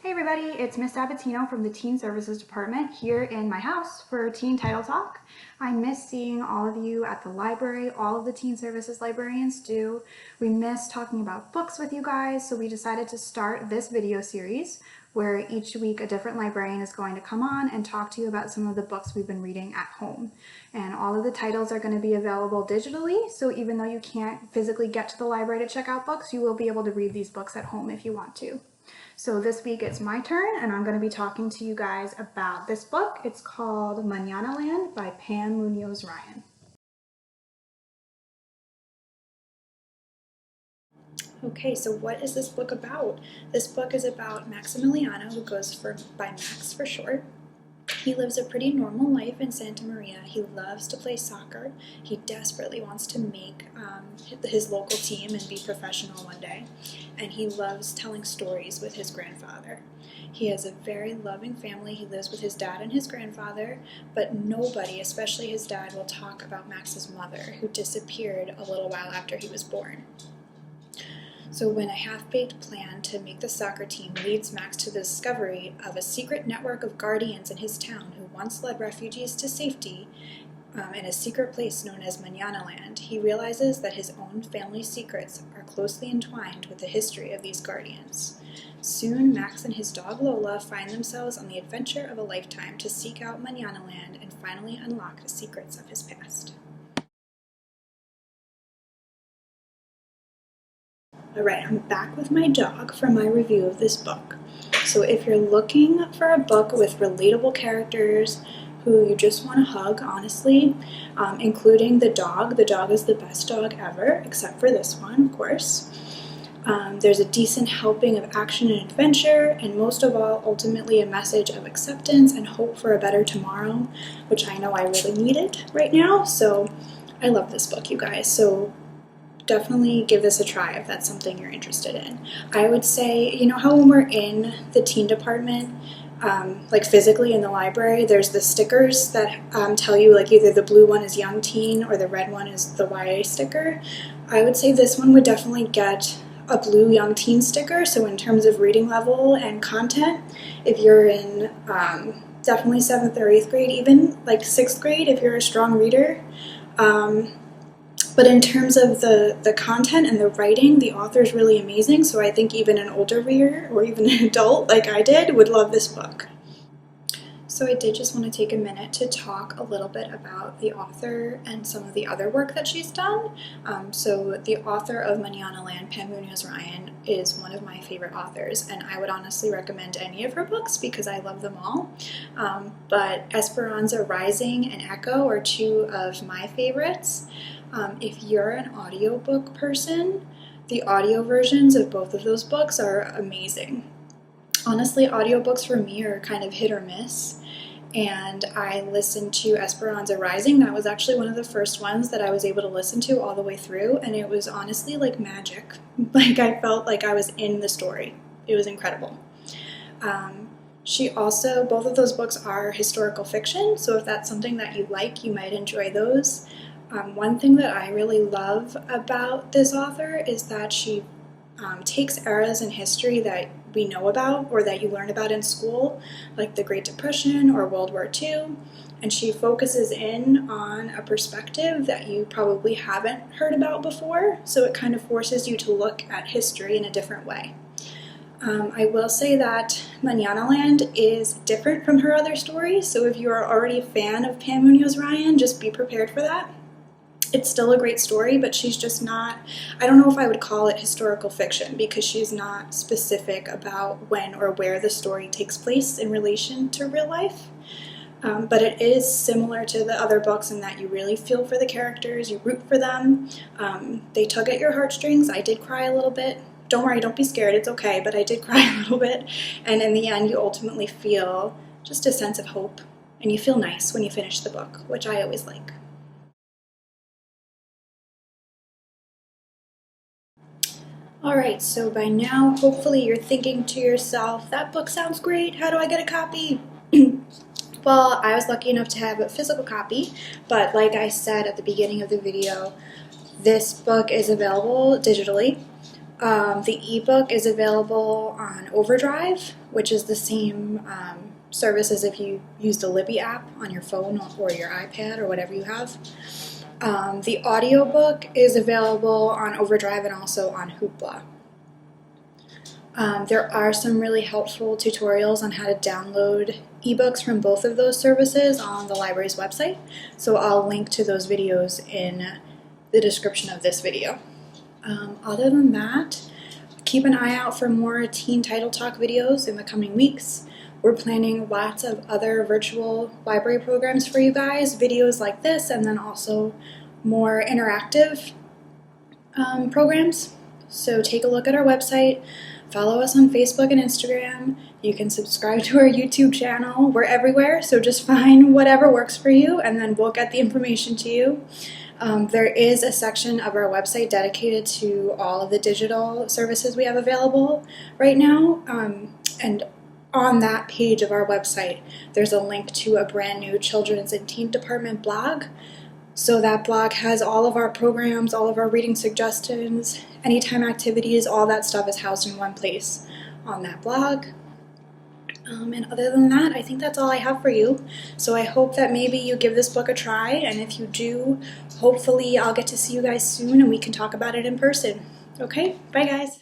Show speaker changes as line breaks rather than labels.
Hey everybody, it's Miss Sabatino from the Teen Services Department here in my house for Teen Title Talk. I miss seeing all of you at the library. All of the Teen Services librarians do. We miss talking about books with you guys, so we decided to start this video series where each week a different librarian is going to come on and talk to you about some of the books we've been reading at home. And all of the titles are going to be available digitally, so even though you can't physically get to the library to check out books, you will be able to read these books at home if you want to. So this week it's my turn, and I'm going to be talking to you guys about this book. It's called Mañanaland by Pam Munoz-Ryan. Okay, so what is this book about? This book is about Maximiliano, who goes by Max for short. He lives a pretty normal life in Santa Maria. He loves to play soccer. He desperately wants to make his local team and be professional one day. And he loves telling stories with his grandfather. He has a very loving family. He lives with his dad and his grandfather, but nobody, especially his dad, will talk about Max's mother, who disappeared a little while after he was born. So when a half-baked plan to make the soccer team leads Max to the discovery of a secret network of guardians in his town who once led refugees to safety in a secret place known as Mañanaland, he realizes that his own family secrets are closely entwined with the history of these guardians. Soon, Max and his dog Lola find themselves on the adventure of a lifetime to seek out Mañanaland and finally unlock the secrets of his past. Alright, I'm back with my dog for my review of this book. So if you're looking for a book with relatable characters who you just want to hug, honestly, including the dog is the best dog ever, except for this one, of course. There's a decent helping of action and adventure, and most of all, ultimately a message of acceptance and hope for a better tomorrow, which I know I really needed right now, so I love this book, you guys. So definitely give this a try if that's something you're interested in. I would say, you know how when we're in the teen department, like physically in the library, there's the stickers that tell you like either the blue one is young teen or the red one is the YA sticker. I would say this one would definitely get a blue young teen sticker. So in terms of reading level and content, if you're in definitely 7th or 8th grade, even like 6th grade if you're a strong reader, but in terms of the content and the writing, the author is really amazing, so I think even an older reader, or even an adult like I did, would love this book. So I did just want to take a minute to talk a little bit about the author and some of the other work that she's done. So the author of Mañanaland, Pam Munoz-Ryan, is one of my favorite authors, and I would honestly recommend any of her books because I love them all. But Esperanza Rising and Echo are two of my favorites. If you're an audiobook person, the audio versions of both of those books are amazing. Honestly, audiobooks for me are kind of hit or miss, and I listened to Esperanza Rising. That was actually one of the first ones that I was able to listen to all the way through, and it was honestly like magic. Like I felt like I was in the story. It was incredible. Both of those books are historical fiction, so if that's something that you like, you might enjoy those. One thing that I really love about this author is that she takes eras in history that we know about or that you learn about in school, like the Great Depression or World War II, and she focuses in on a perspective that you probably haven't heard about before, so it kind of forces you to look at history in a different way. I will say that Mañanaland is different from her other stories, so if you are already a fan of Pam Munoz-Ryan, just be prepared for that. It's still a great story, but she's just not, I don't know if I would call it historical fiction because she's not specific about when or where the story takes place in relation to real life. But it is similar to the other books in that you really feel for the characters, you root for them. They tug at your heartstrings. I did cry a little bit. Don't worry, don't be scared, it's okay, but I did cry a little bit. And in the end, you ultimately feel just a sense of hope, and you feel nice when you finish the book, which I always like. Alright, so by now, hopefully you're thinking to yourself, that book sounds great, how do I get a copy? Well, I was lucky enough to have a physical copy, but like I said at the beginning of the video, this book is available digitally. The ebook is available on Overdrive, which is the same service as if you use the Libby app on your phone or your iPad or whatever you have. The audiobook is available on Overdrive and also on Hoopla. There are some really helpful tutorials on how to download ebooks from both of those services on the library's website, so I'll link to those videos in the description of this video. Other than that, keep an eye out for more Teen Title Talk videos in the coming weeks. We're planning lots of other virtual library programs for you guys, videos like this, and then also more interactive programs. So take a look at our website, follow us on Facebook and Instagram. You can subscribe to our YouTube channel. We're everywhere, so just find whatever works for you and then we'll get the information to you. There is a section of our website dedicated to all of the digital services we have available right now, and on that page of our website there's a link to a brand new Children's and Teen Department blog. So that blog has all of our programs, all of our reading suggestions, anytime activities, all that stuff is housed in one place on that blog. And other than that, I think that's all I have for you. So I hope that maybe you give this book a try, and if you do, hopefully I'll get to see you guys soon and we can talk about it in person. Okay, bye guys.